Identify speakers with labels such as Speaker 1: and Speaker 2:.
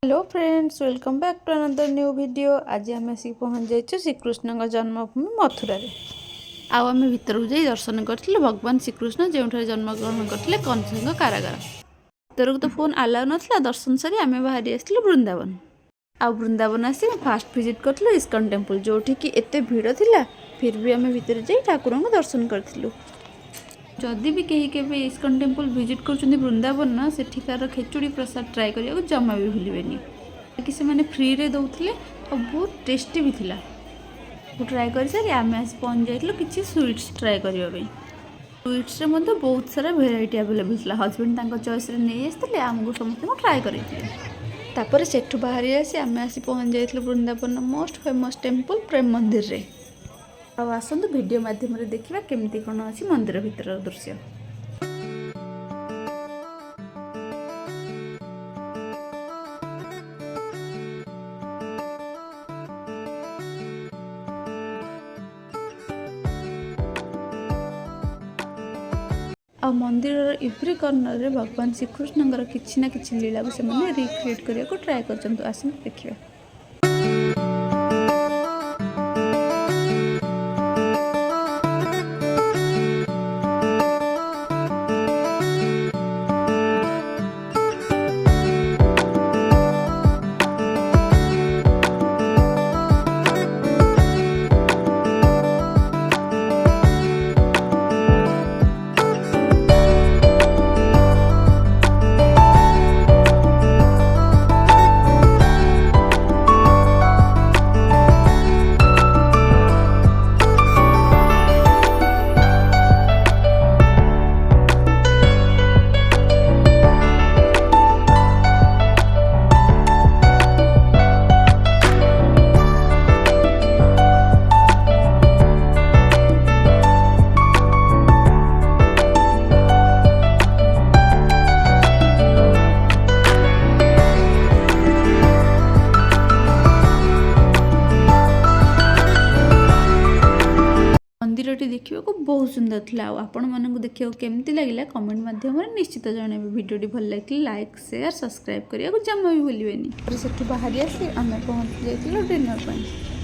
Speaker 1: Hello friends, welcome back to another new video. आज आम आसिक पहुँच जाइए श्रीकृष्ण जन्मभूमि मथुरा। आम भितर जा दर्शन करते भगवान श्रीकृष्ण जो जन्मग्रहण करते कंस कारागार। भर को तो फोन आलाउ नाला। दर्शन सारी आम बाहरी आसलु वृंदावन। आ वृंदावन आसी फास्ट विजिट करूँ इस्कन टेम्पल, जो कि एत भिड़ थिला फिर भी आम भितर जा ठाकुर को दर्शन करूँ। जदि भी कहीं के इस्कन टेम्पल विजिट कर वृंदावन सेठिकार खिचुड़ी प्रसाद ट्राए करने जमा भी भूलेनि कि से मैंने फ्री रे दौले और बहुत टेस्टी भी थिला। ट्राए कर सारी आम आस पहुँच जाइलु किसी स्वीट्स ट्राए करने। स्वीट्स रे बहुत सारा भेराइटी अवेलेबल था। हजबैंड चॉइस नहीं आसते आमको समस्त ट्राए करपर से बाहरी आसी आम आसी पहुँच जाइलु वृंदावन मोस्ट फेमस टेम्पल प्रेम मंदिर रे। आसतु वीडियो माध्यम देखा केमती कौन अच्छी मंदिर भीतर दृश्य। आ मंदिर एव्री कॉर्नर रे भगवान श्रीकृष्ण किसी ना कि लीला को से रिक्रिएट करने को ट्राए कर। आसतु देखिए। मंदिरटी देखा बहुत सुंदर था। आपण मानक देखा केमती लगे कमेंट माध्यम निश्चित जनइबे। वीडियोटी भल लगे लाइक शेयर सब्सक्राइब करने को जमा भी भूलें। से बाहरी आसी आम पहुँच जाइए डिनर।